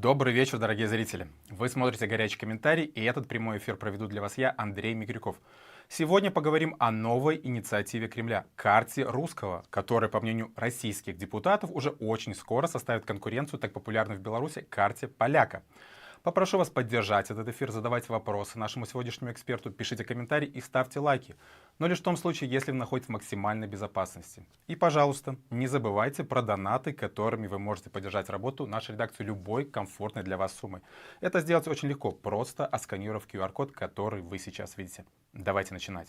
Добрый вечер, дорогие зрители. Вы смотрите «Горячий комментарий», и этот прямой эфир проведу для вас я, Андрей Микрюков. Сегодня поговорим о новой инициативе Кремля — карте русского, которая, по мнению российских депутатов, уже очень скоро составит конкуренцию так популярной в Беларуси карте поляка. Попрошу вас поддержать этот эфир, задавать вопросы нашему сегодняшнему эксперту, пишите комментарии и ставьте лайки. Но лишь в том случае, если вы находитесь в максимальной безопасности. И, пожалуйста, не забывайте про донаты, которыми вы можете поддержать работу нашей редакции любой комфортной для вас суммы. Это сделать очень легко, просто отсканировав QR-код, который вы сейчас видите. Давайте начинать.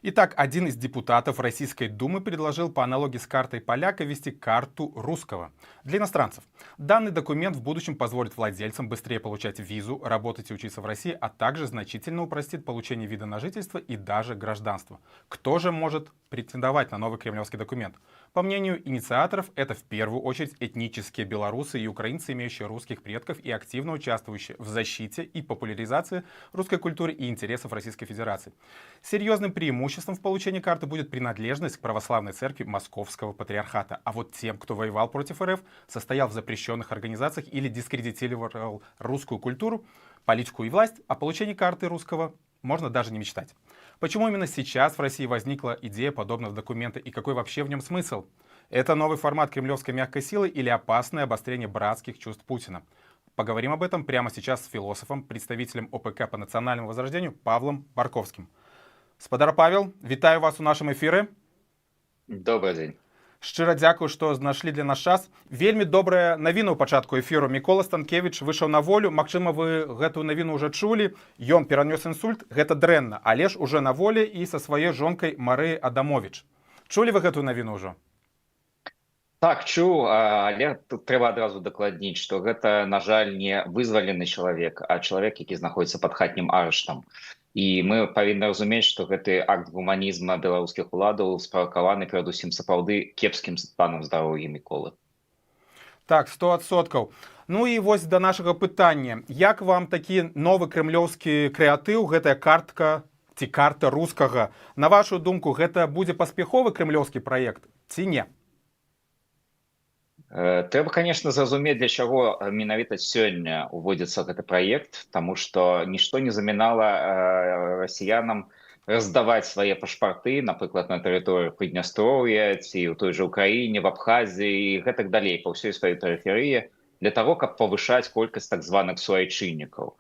Итак, один из депутатов Российской Думы предложил по аналогии с картой поляка ввести карту русского для иностранцев. Данный документ в будущем позволит владельцам быстрее получать визу, работать и учиться в России, а также значительно упростит получение вида на жительство и даже гражданство. Кто же может претендовать на новый кремлевский документ? По мнению инициаторов, это в первую очередь этнические белорусы и украинцы, имеющие русских предков и активно участвующие в защите и популяризации русской культуры и интересов Российской Федерации. Серьезным преимуществом в получении карты будет принадлежность к православной церкви Московского патриархата. А вот тем, кто воевал против РФ, состоял в запрещенных организациях или дискредитировал русскую культуру, политику и власть, о получении карты русского можно даже не мечтать. Почему именно сейчас в России возникла идея подобного документа и какой вообще в нем смысл? Это новый формат кремлевской мягкой силы или опасное обострение братских чувств Путина? Поговорим об этом прямо сейчас с философом, представителем ОПК по национальному возрождению Павлом Барковским. Спадар Павел, вітаю вас у нашым эфіры. Добрый день. Шчыра дзякую, што знайшлі для нас час. Вельмі добрая навіна ў пачатку эфіру. Мікола Станкевіч выйшаў на волю. Магчыма, вы гэтую навіну ўжо чулі. Ён перанёс інсульт, гэта дрэнна, але ж уже на волі і са сваёй жонкай Марыяй Адамовіч. Чулі вы гэтую навіну ўжо? Так, чуў, але тут трэба адразу дакладніць, што гэта, на жаль, не вызвалены чалавек, а чалавек, які знаходзіцца пад хатнім арыштам. І мы павінны разумець, што гэты акт гуманізма беларускіх уладаў справакаваны перадусім сапраўды кепскім станам здароўя Міколы. Так, 100%. Ну і вось да нашага пытання. Як вам такі новы крэмлёўскі крэатыў, гэтая картка ці карта рускага? На вашу думку, гэта будзе паспяховы крэмлёўскі праект ці не? Трэба, конечно, зразумець, для чаго менавіта сёння уводзіцца гэты праект, таму што нішто не замінала расіянам раздаваць свае пашпарты, напрыклад, на тэрыторыю Прыднястроўя ці ў той жа Украіне, в Абхазіі і гэтак далей, па ўсёй сваёй перыферыі, для таго, каб павышаць колькасць так званых суайчыннікаў.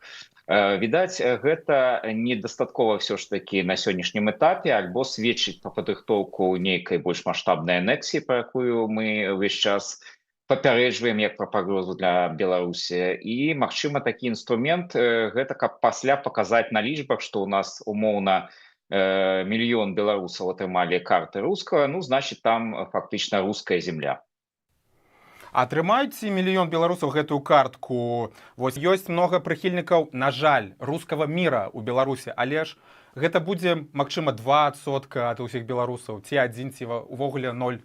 Відаць, гэта недастаткова ўсё ж такі на сённяшнім этапе, альбо сведчыць пра падрыхтоўку нейкай больш маштабнай анексіі, пра якую мы ўвесь час папярэджваем як пра пагрозу для Беларусі. І, магчыма, такі інструмент гэта каб пасля паказаць на лічбах, што ў нас умоўна мільён беларусаў атрымалі карты рускага, ну, значит, там фактычна руская земля. Атрымаюць мільён беларусаў гэтую картку. Вось ёсць многа прыхільнікаў, на жаль, рускага міра ў Беларусі, але ж гэта будзе, магчыма, 2% ад усіх беларусаў, ці 1, ці увогуле 0.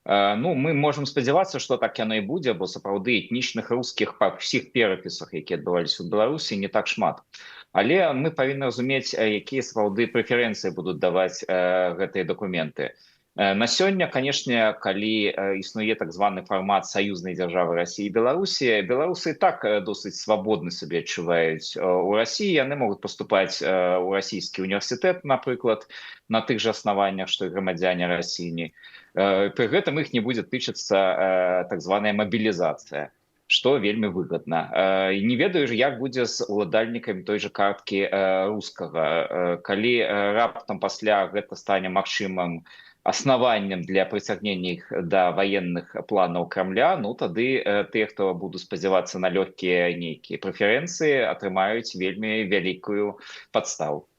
Ну, мы можам спадзявацца, што так яно і будзе, бо сапраўды этнічных рускіх па ўсіх перапісах, якія адбываліся ў Беларусі, не так шмат. Але мы павінны разумець, якія сапраўды прэферэнцыі будуць даваць гэтыя дакументы. На сёння, канешне, калі існуе так званы фармат саюзнай дзяржавы Расіі і Беларусі, беларусы і так досыць свабодна сабе адчуваюць у Расіі, яны могуць паступаць у расійскі універсітэт, напрыклад, на тых жа аснаваннях, што і грамадзяне Расіі. Пры гэтым іх не будзе тычыцца так званая мабілізацыя, што вельмі выгадна. Не ведаю, як будзе з уладальнікамі той жа карткі рускага. Калі раптам пасля гэта стане магчымым аснаваннем для прыцягнення іх да ваенных планаў Крамля, ну тады тыя, хто будуць спадзявацца на лёгкія нейкія прэферэнцыі, атрымаюць вельмі вялікую падставу.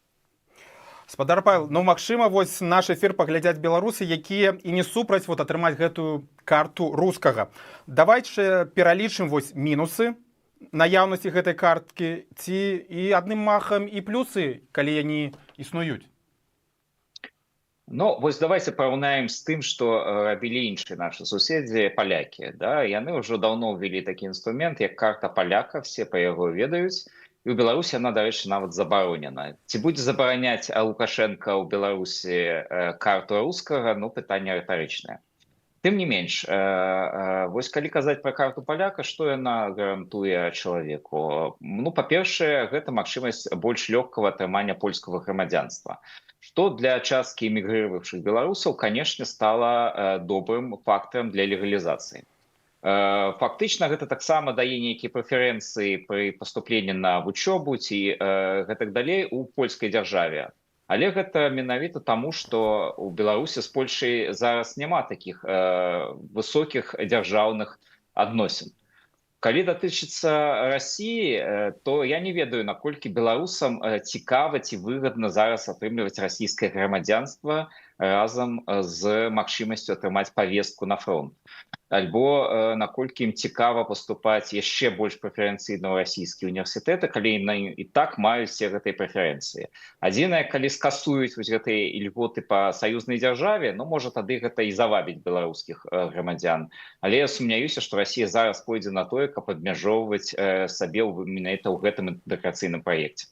Спадар Павел, ну, магчыма, вось наш эфір паглядзяць беларусы, якія і не супраць вот атрымаць гэтую карту рускага. Давайце пералічым вось мінусы наяўнасці гэтай карткі, ці і адным махам і плюсы, калі яны існуюць. Ну, вось давайте параўнаем з тым, што рабілі іншыя нашы суседзі палякі. Да? Яны ўжо даўно ўвялі такі інструмент, як карта паляка, все па яго ведаюць. і ў Беларусі яна, дарэчы, нават забаронена. Ці будзе забараняць Лукашенко ў Беларусі карту рускага, ну, пытанне рытарычнае. Тым не менш, вось калі казаць пра карту паляка, што яна гарантуе чалавеку? Ну, па-першае, гэта магчымасць больш лёгкага атрымання польскага грамадзянства, што для часткі эмігрыраваўшых беларусаў, канешне, стала добрым фактарам для легалізацыі. Фактычна гэта таксама дае нейкія прэферэнцыі пры паступленні на вучобу ці гэтак далей у польскай дзяржаве. Але гэта менавіта таму, што ў Беларусі з Польшай зараз няма такіх высокіх дзяржаўных адносін. Калі датычыцца Расіі, то я не ведаю, наколькі беларусам цікава ці выгадна зараз атрымліваць расійскае грамадзянства разам з магчымасцю атрымаць павестку на фронт. Альбо наколькі ім цікава паступаць яшчэ больш прэферэнцыйна ў расійскія універсітэты, калі яны і так маюць все гэтыя прэферэнцыі. Адзінае, калі скасуюць вось гэтыя ільготы па саюзнай дзяржаве, ну, можа, тады гэта і завабіць беларускіх грамадзян. Але я сумняюся, што Расія зараз пойдзе на тое, каб абмяжоўваць сабе менавіта ў гэтым інтэграцыйным праекце.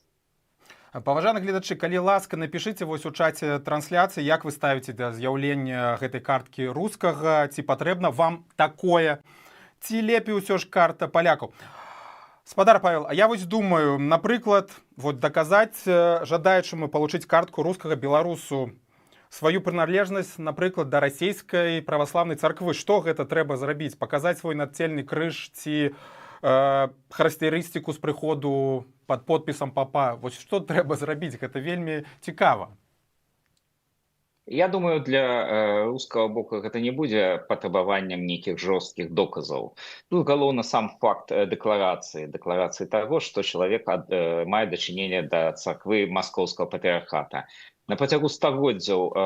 Паважаны гледачы, калі ласка, напішыце вось у чаце трансляцыі, як вы ставіце да з'яўлення гэтай карткі рускага, ці патрэбна вам такое, ці лепей усё ж карта палякаў. Спадар Павел, а я вось думаю, напрыклад, вот доказаць жадаючаму получыць картку рускага беларусу сваю прыналежнасць, напрыклад, да расійскай праваслаўнай царквы. Што гэта трэба зрабіць? Паказаць свой надцельны крыж ці характарыстыку з прыходу пад подпісам папа. Вось што трэба зрабіць? Гэта вельмі цікава. Я думаю, для рускага боку гэта не будзе патрабаваннем нейкіх жорсткіх доказаў. Тут галоўна сам факт дэкларацыі таго, што чалавек мае дачыненне да царквы маскоўскага патрыархата. На працягу стагоддзяў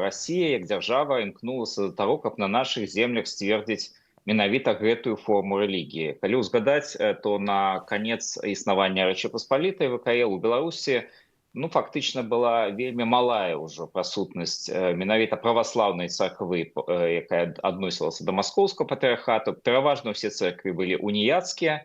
Расія як дзяржава імкнулася да таго, каб на нашых землях сцвердзіць менавіта гэтую форму рэлігіі. Калі ўзгадаць, то на канец існавання Рэчы Паспалітай ВКЛ у Беларусі фактычна была вельмі малая ўжо прысутнасць менавіта праваслаўнай царквы, якая адносілася да маскоўскага патрыархату. Пераважна ўсе царквы былі уніяцкія,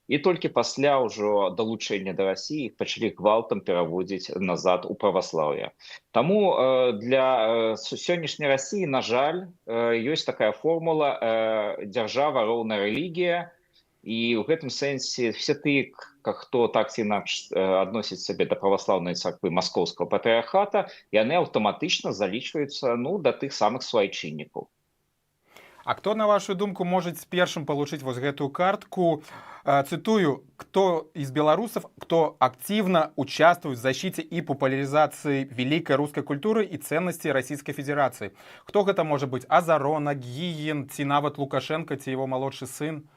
і толькі пасля ўжо далучэння да Расіі іх пачалі гвалтам пераводзіць назад у праваслаўе. Таму для сённяшняй Расіі, на жаль, ёсць такая формула дзяржава роўна рэлігія, і ў гэтым сэнсе все тыя, хто так ці інакш адносіць сябе да праваслаўнай царквы маскоўскага патрыархата, яны аўтаматычна залічваюцца да тых самых суайчыннікаў. А кто, на вашу думку, может первым получить вот эту картку? Цитую, кто из белорусов, кто активно участвует в защите и популяризации великой русской культуры и ценностей Российской Федерации? Кто это может быть? Азарона, Гиин, ці нават Лукашенко, ці его молодший сын?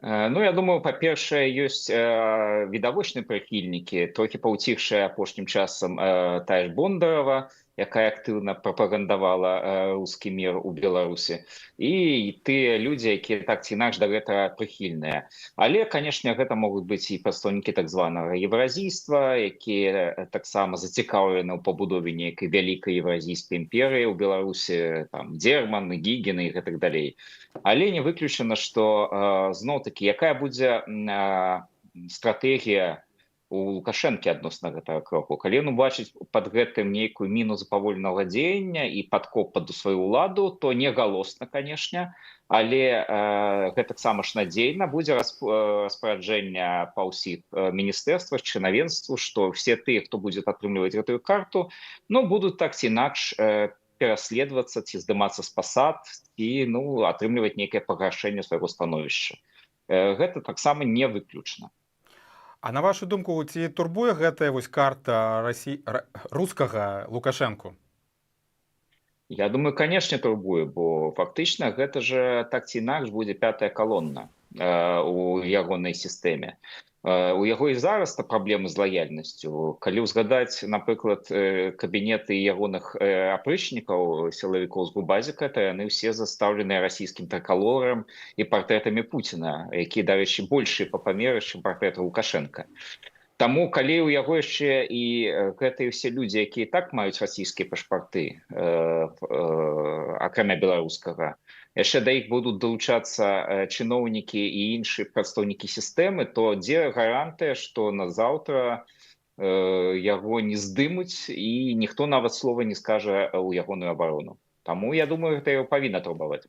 Я думаю, па-першае, ёсць відавочныя прыхільнікі, трохі паўціхшая апошнім часам тая ж Бондарова, якая актыўна прапагандавала рускі мір у Беларусі, і тыя людзі, якія так ці інакш да гэтага прыхільныя. Але, канешне, гэта могуць быць і прадстаўнікі так званага еўразійства, якія таксама зацікаўлены ў пабудове нейкай вялікай еўразійскай імперыі ў Беларусі, там Дерман, Гігін і гэтак далей. Але не выключана, што зноў-такі, якая будзе стратэгія у Лукашэнкі адносна гэтага кроку. Калі ён убачыць пад гэтым нейкую міну запаволенага дзеяння і падкоп пад сваю ўладу, то не галосна, канешне, але гэтаксама ж надзейна будзе распараджэнне па ўсіх міністэрствах, чынавенству, што все тыя, хто будзе атрымліваць гэтую карту, будуць так ці інакш пераследавацца ці здымацца з пасад і атрымліваць нейкае пагаршэнне свайго становішча. Гэта таксама не выключна. А на вашу думку, ці турбуе гэтая вось карта рускага Лукашэнку? Я думаю, канешне, турбуе, бо фактычна гэта ж так ці інакш будзе пятая калонна у ягонай сістэме. У яго і зараз праблемы з лаяльнасцю. Калі ўзгадаць, напрыклад, кабінеты ягоных апрычнікаў, сілавікоў з Губазіка, то яны ўсе застаўленыя расійскім трыкалорам і партрэтамі Пуціна, якія, дарэчы, большыя па памеры, чым партрэты Лукашэнка. Таму, калі ў яго яшчэ і гэтыя ўсе людзі, якія так маюць расійскія пашпарты, акрамя беларускага. Яшчэ да іх будуць далучацца чыноўнікі і іншыя прадстаўнікі сістэмы, то дзе гарантыя, што назаўтра яго не здымуць і ніхто нават слова не скажа ў ягоную абарону. Таму я думаю, гэта яго павінна турбаваць.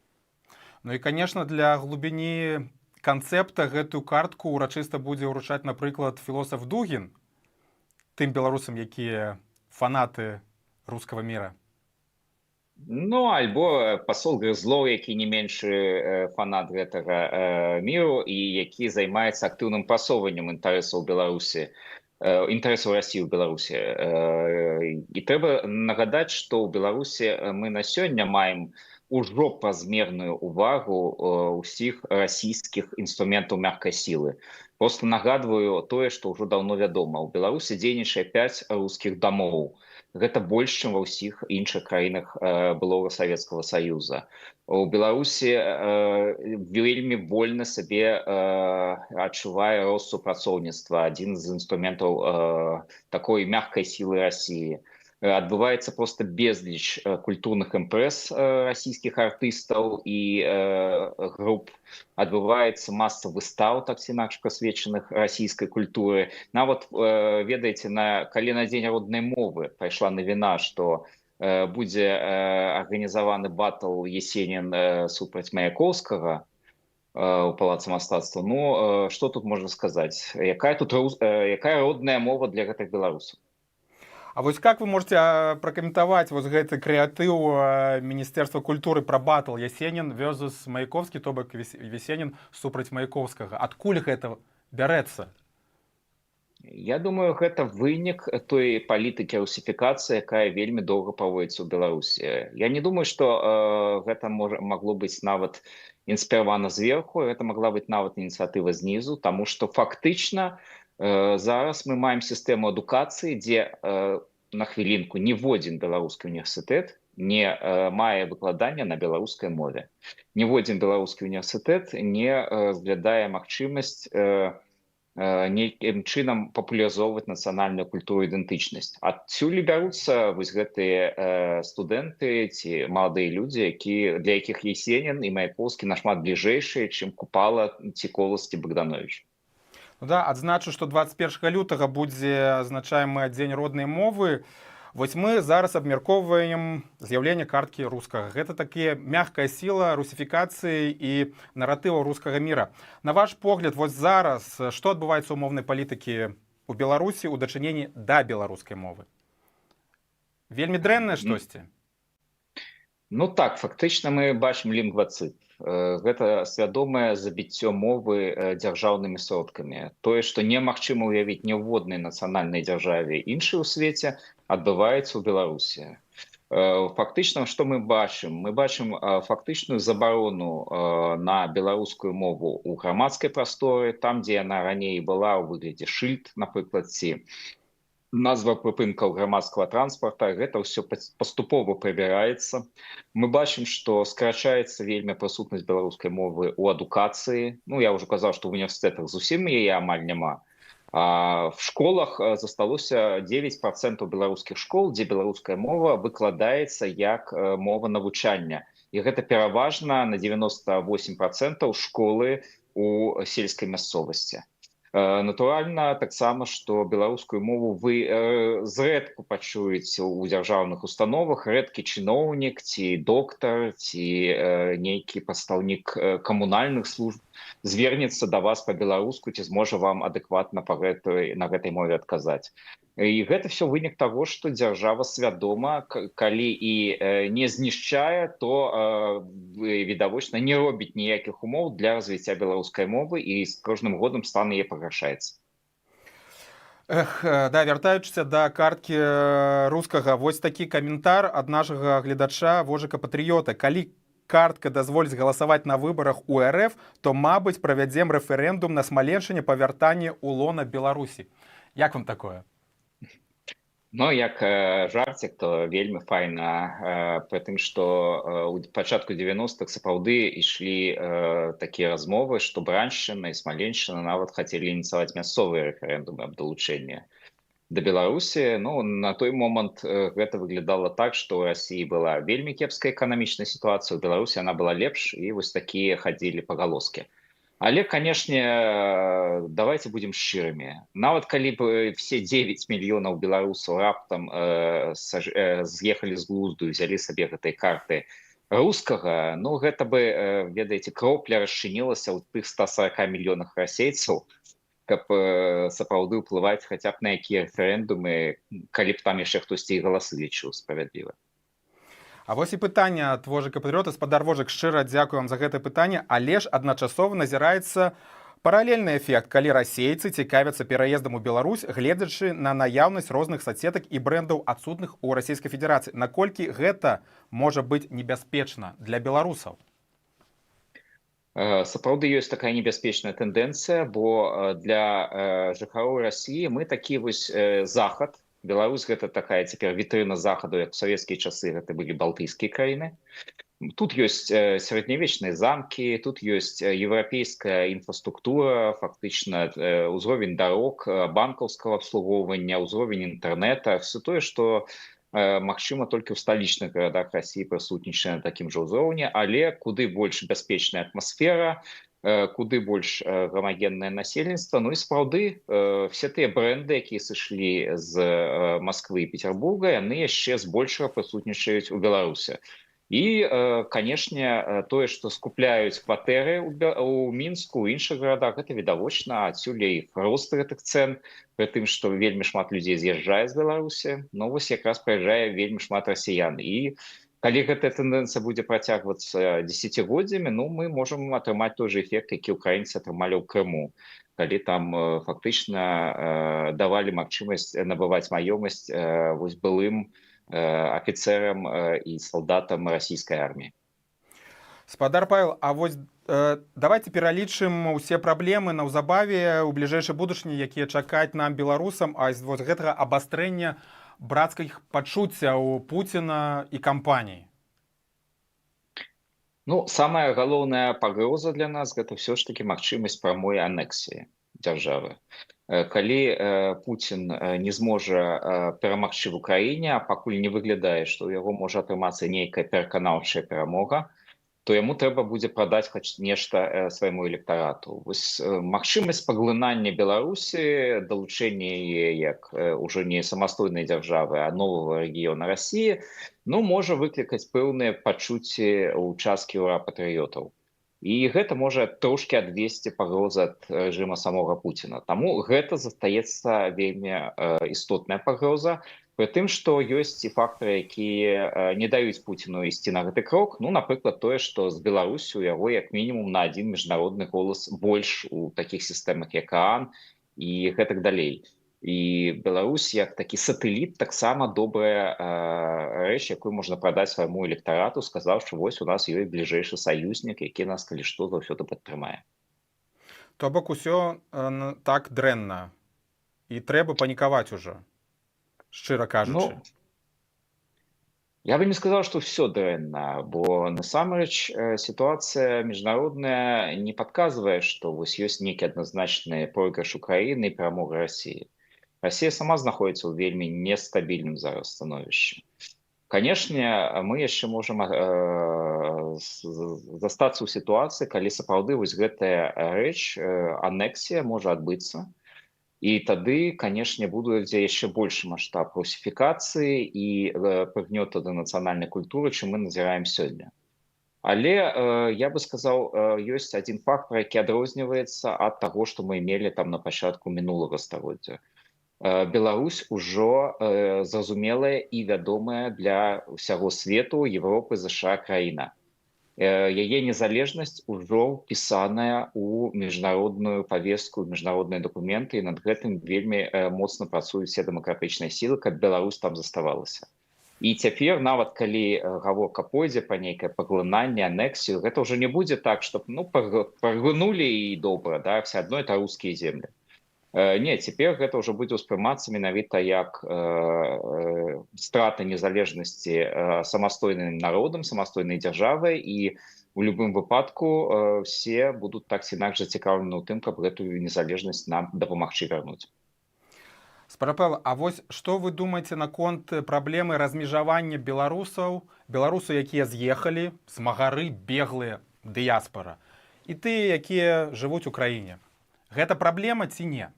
Ну і, конечно, для глыбіні канцэпта гэтую картку урачыста будзе ўручаць, напрыклад, філосаф Дугін, тым беларусам, якія фанаты рускага міра. Ну, альбо пасол Грызлоў, які не меншы фанат гэтага міру і які займаецца актыўным прасоўваннем інтарэсаў Беларусі, інтарэсаў Расіі ў Беларусі. І трэба нагадаць, што ў Беларусі мы на сёння маем ужо празмерную увагу ўсіх расійскіх інструментаў мяккай сілы. Просто нагадваю тое, што ўжо даўно вядома. У Беларусі дзейнічае 5 рускіх дамоў. Гэта больш, чым ва ўсіх іншых краінах былога Савецкага Саюза. У Беларусі вельмі вольна сабе адчувае рост супрацоўніцтва, адзін з інструментаў такой мяккай сілы Расіі. Адбываецца проста безліч культурных імпрэз расійскіх артыстаў і груп. Адбываецца маса выстаў, так ці інакш прысвечаных расійскай культуры. Нават, ведаеце, калі на дзень роднай мовы пайшла навіна, што будзе арганізаваны батл Есенін супраць Маяковскага у Палацы мастацтва. Ну, што тут можна сказаць? Якая родная мова для гэтых беларусаў? А вось как вы можете пракаментаваць вось гэты крэатыў Міністэрства культуры пра батл Есенін versus Маяковскі, то бок Есенін супраць Маяковскага? Адкуль гэта бярэцца? Я думаю, гэта вынік той палітыкі русіфікацыі, якая вельмі доўга праводзіцца ў Беларусі. Я не думаю, што гэта магло быць нават інспіравана зверху, гэта магла быць нават ініцыятыва знізу, таму што фактычна зараз мы маем сістэму адукацыі, дзе на хвілінку ніводзін беларускі універсітэт не мае выкладання на беларускай мове. Ніводзін беларускі універсітэт не разглядае магчымасць нейкім чынам папулярызоўваць нацыянальную культуру і ідэнтычнасць. Адсюль бяруцца вось гэтыя студэнты ці маладыя людзі, для якіх Есенін і Маяковскі нашмат бліжэйшыя, чым Купала ці Колас ці Богданович. Ну да, адзначу, што 21 лютага будзе адзначаемы дзень роднай мовы. Вось мы зараз абмяркоўваем з'яўленне карткі рускага. Гэта такія мяккая сіла русіфікацыі і наратываў рускага міра. На ваш погляд, вось зараз што адбываецца ў моўнай палітыкі ў Беларусі ў дачыненні да беларускай мовы? Вельмі дрэннае штосьці? Ну так, фактычна мы бачым лінгвацыд. Гэта свядомае забіццё мовы дзяржаўнымі сродкамі. Тое, што немагчыма ўявіць ніводнай нацыянальнай дзяржаве іншай у свеце, адбываецца ў Беларусі. Фактычна, што мы бачым? Мы бачым фактычную забарону на беларускую мову ў грамадскай прасторы, там, дзе яна раней была ў выглядзе шыльд, напрыклад, ці назва прыпынкаў грамадскага транспарта, гэта ўсё паступова прыбіраецца. Мы бачым, што скарачаецца вельмі прысутнасць беларускай мовы ў адукацыі. Ну, я ўжо казаў, што ў універсітэтах зусім яе амаль няма. В школах засталося 9% беларускіх школ, дзе беларуская мова выкладаецца як мова навучання. І гэта пераважна на 98% школы ў сельскай мясцовасці. Натуральна, таксама, што беларускую мову вы зрэдку пачуеце ў дзяржаўных установах, рэдкі чыноўнік, ці доктар, ці нейкі прадстаўнік камунальных служб звернецца да вас па-беларуску, ці зможа вам адэкватна на гэтай мове адказаць. І гэта ўсё вынік таго, што дзяржава свядома, калі і не знішчае, то відавочна не робіць ніякіх умоў для развіцця беларускай мовы, і з кожным годам стан яе пагаршаецца. Да, вяртаючыся да карткі рускага, вось такі каментар ад нашага гледача Вожыка Патрыёта. Калі картка дазволіць галасаваць на выбарах у РФ, то, мабыць, правядзем рэферэндум на Смаленшчыне па вяртанні ў лона Беларусі. Як вам такое? Ну, як жарцік, то вельмі файна, пры тым, што ў пачатку 90-х сапраўды ішлі такія размовы, што Браншчына і Смаленшчына нават хацелі ініцыяваць мясцовыя рэферэндумы аб далучэнні. да Беларусі. Ну на той момант гэта выглядала так, што ў Расіі была вельмі кепская эканамічная сітуацыя, у Беларусі она была лепш, і вось такія хадзілі пагалоскі. Але, канешне, давайте будем шчырымі. Нават калі б все 9 мільёнаў беларусаў раптам з'ехалі з глузду і взялі сабе гэтай карты рускага, ну гэта бы, ведаеце, кропля расчынілася ў тых 140 мільёнах расейцаў, каб сапраўды ўплываць хаця б на якія рэферэндумы, калі б там яшчэ хтосьці і галасы лічыў справядліва. А вось і пытанне ад вожыка патрыёта. Спадар Вожык, шчыра дзякую вам за гэтае пытанне, але ж адначасова назіраецца паралельны эфект, калі расейцы цікавяцца пераездам у Беларусь, гледзячы на наяўнасць розных соцсетак і брэндаў адсутных у Расійскай Федэрацыі. Наколькі гэта можа быць небяспечна для беларусаў? Сапраўды ёсць такая небяспечная тэндэнцыя, бо для жыхароў Расіі мы такі вось захад. Беларусь гэта такая цяпер вітрына захаду, як у савецкія часы гэта былі балтыйскія краіны. Тут ёсць сярэднявечныя замкі, тут ёсць еўрапейская інфраструктура, фактычна ўзровень дарог, банкаўскага абслугоўвання, ўзровень інтэрнэта, все тое, што магчыма толькі ў сталічных гарадах Расіі прысутнічае на такім жа ўзроўні, але куды больш бяспечная атмасфера, куды больш гамагеннае насельніцтва. Ну і сапраўды все тыя брэнды, якія сышлі з Масквы і Петербурга, яны яшчэ збольшага прысутнічаюць у Беларусі. І, канешне, тое, што скупляюць кватэры ў Мінску, у іншых гарадах, гэта відавочна, адсюль іх рост гэтых цэн, пры тым, што вельмі шмат людзей з'язджае з Беларусі, ну вось якраз прыязджае вельмі шмат расіян. І калі гэтая тэндэнцыя будзе працягвацца дзесяцігоддзямі, ну мы можам атрымаць той жа эфект, які ўкраінцы атрымалі ў Крыму, калі там фактычна давалі магчымасць набываць маёмасць вось былым афіцэрам і салдатам расійскай арміі. Спадар Павел, а вось давайте пералічым усе праблемы наўзабаве ў бліжэйшай будучыні, якія чакаць нам беларусам, а з вось гэтага абастрэння брацкіх пачуццяў Пуціна і кампаніі. Ну, самая галоўная пагроза для нас гэта ўсё ж такі магчымасць прамой анексіі дзяржавы. Калі Пуцін не зможа перамагчы в Украіне, а пакуль не выглядае, што ў яго можа атрымацца нейкая пераканаўчая перамога, то яму трэба будзе прадаць хоць нешта свайму электарату. Вось магчымасць паглынання Беларусі, далучэння яе як ўжо не самастойнай дзяржавы, а новага рэгіёна Расіі, ну, можа выклікаць пэўныя пачуцці ў часткі ўра-патрыётаў. І гэта можа трошкі адвесці пагрозы ад рэжыма самога Пуціна. Таму гэта застаецца вельмі істотная пагроза, пры тым, што ёсць і фактары, якія не даюць Пуціну ісці на гэты крок. Ну, напрыклад, тое, што з Беларусю яго як мінімум на адзін міжнародны голас больш у такіх сістэмах, як ААН і гэтак далей. І Беларусь як такі сатэліт таксама добрая рэч, якую можна прадаць свайму электарату, сказаўшы, вось у нас ёсць бліжэйшы саюзнік, які нас, калі што, заўсёды падтрымае. То бок усё так дрэнна і трэба панікаваць ужо, шчыра кажучы. Ну, я бы не сказал, что все дрэнна, бо насамрэч сітуацыя міжнародная не падказвае, што вось ёсць нейкі адназначны пройгрыш Украіны і перамога Расіі. Расія сама знаходіцца ў вельмі нестабільным зараз становішчы. Канешне, мы яшчэ можам застацца ў сітуацыі, калі сапраўды вось гэтая рэч, анексія можа адбыцца. І тады, канешне, будзе яшчэ большы маштаб русіфікацыі і прыгнёту да нацыянальнай культуры, чым мы назіраем сёння. Але, я бы сказаў, ёсць адзін фактар, які адрозніваецца ад таго, што мы мелі там на пачатку мінулага стагоддзя. Беларусь ужо зразумелая і вядомая для ўсяго свету, Европы, ЗША краіна. Яе незалежнасць ужо впісаная ў міжнародную павестку, міжнародныя дакументы, і над гэтым вельмі моцна працуюць все дэмакратычныя сілы, каб Беларусь там заставалася. І цяпер, нават калі гаворка пойдзе пра нейкае паглынанне, анексію, гэта ўжо не будзе так, што праглынулі і добра, да, все адно это рускія землі. Не, цяпер гэта ўжо будзе ўспрымацца менавіта як страта незалежнасці самастойным народам, самастойнай дзяржавай, і у любым выпадку все будуць так ці інакш зацікаўлены ў тым, каб гэтую незалежнасць нам дапамагчы вярнуць. Спарапэл, а вось што вы думаеце наконт праблемы размежавання беларусаў, якія з'ехалі, змагары, беглыя, дыяспара, і тыя, якія жывуць у краіне? Гэта праблема ці не?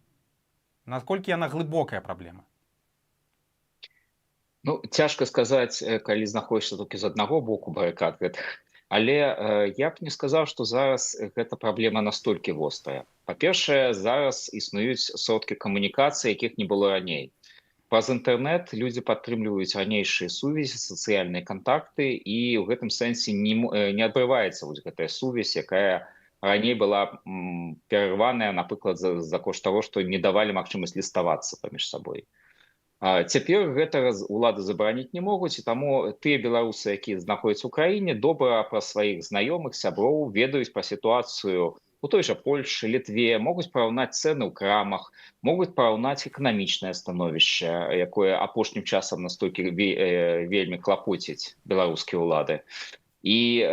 Наколькі яна глыбокая праблема? Ну, цяжка сказаць, калі знаходзішся толькі з аднаго боку барыкад гэтых. Але я б не сказаў, што зараз гэта праблема настолькі вострая. Па-першае, зараз існуюць сродкі камунікацыі, якіх не было раней. Праз інтэрнэт людзі падтрымліваюць ранейшыя сувязі, сацыяльныя кантакты, і ў гэтым сэнсе не адбываецца вось гэтая сувязь, якая раней была перарваная, напрыклад, за кошт таго, што не давалі магчымасць ліставацца паміж сабой. Цяпер гэта улады забараніць не могуць, і таму тыя беларусы, якія знаходзяцца ў краіне, добра пра сваіх знаёмых, сяброў ведаюць пра сітуацыю у той жа Польшы, Літве, могуць параўнаць цэны ў крамах, могуць параўнаць эканамічнае становішча, якое апошнім часам настолькі вельмі клапоціць беларускія ўлады. І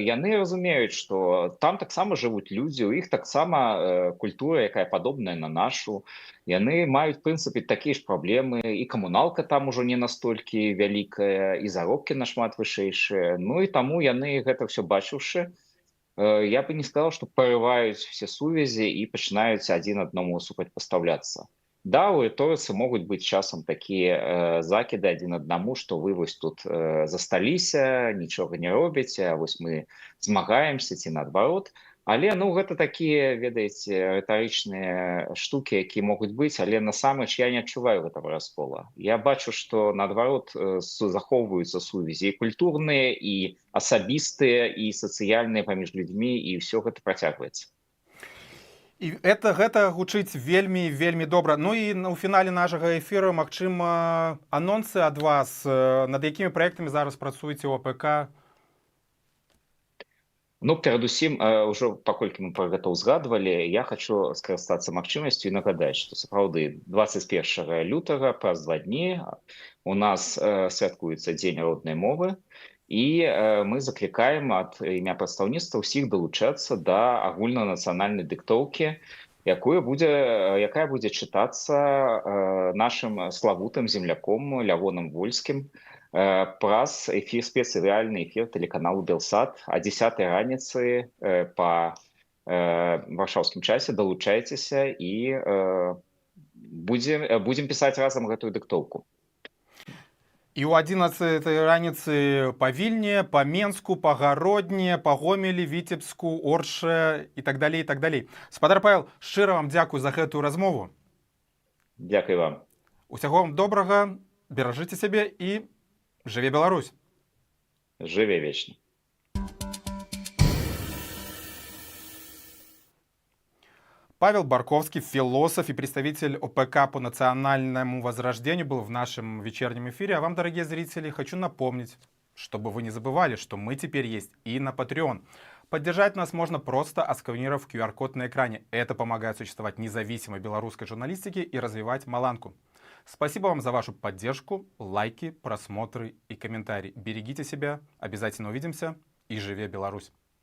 яны разумеюць, што там таксама жывуць людзі, у іх таксама культура, якая падобная на нашу. Яны маюць, в прынцыпе, такія ж праблемы, і камуналка там ужо не настолькі вялікая, і заробкі нашмат вышэйшыя. Ну і таму яны гэта ўсё бачыўшы, я бы не сказаў, што парываюць все сувязі і пачынаюць адзін аднаму супрацьпастаўляцца. Да, у рыторыцы могуць быць часам такія закіды адзін аднаму, што вы вось тут засталіся, нічога не робіце, а вось мы змагаемся ці наадварот. Але ну гэта такія, ведаеце, рытарычныя штукі, якія могуць быць, але насамрэч я не адчуваю гэтага раскола. Я бачу, што наадварот захоўваюцца сувязі і культурныя, і асабістыя, і сацыяльныя паміж людзьмі, і ўсё гэта працягваецца. І гэта гучыць вельмі добра. Ну і ў фінале нашага эфіру, магчыма, анонсы ад вас, над якімі праектамі зараз працуеце ў ОПК? Ну, перадусім, ўжо паколькі мы пра гэта ўзгадвалі, я хачу скарыстацца магчымасцю і нагадаць, што сапраўды 21 лютага, праз 2 дні, у нас святкуецца Дзень роднай мовы, і мы заклікаем ад імя прадстаўніцтва ўсіх далучацца да агульнанацыянальнай дыктоўкі, якая будзе чытацца нашым славутым земляком Лявонам Вольскім праз спецыяльны эфір тэлеканалу Белсат о 10 раніцы па варшаўскім часе. Далучайцеся і будзем пісаць разам гэтую дыктоўку. І ў 11 раніцы па Вільні, па Менску, па Гародні, па Гомелі, Віцебску, Оршы і так далей, і так далей. Спадар Павел, шчыра вам дзякую за гэтую размову. Дзякуй вам. Усяго вам добрага, беражыце сябе і жыве Беларусь. Жыве вечна. Павел Барковский, философ и представитель ОПК по национальному возрождению, был в нашем вечернем эфире. А вам, дорогие зрители, хочу напомнить, чтобы вы не забывали, что мы теперь есть и на Patreon. Поддержать нас можно просто отсканировав QR-код на экране. Это помогает существовать независимой белорусской журналистике и развивать Маланку. Спасибо вам за вашу поддержку, лайки, просмотры и комментарии. Берегите себя, обязательно увидимся и живе Беларусь!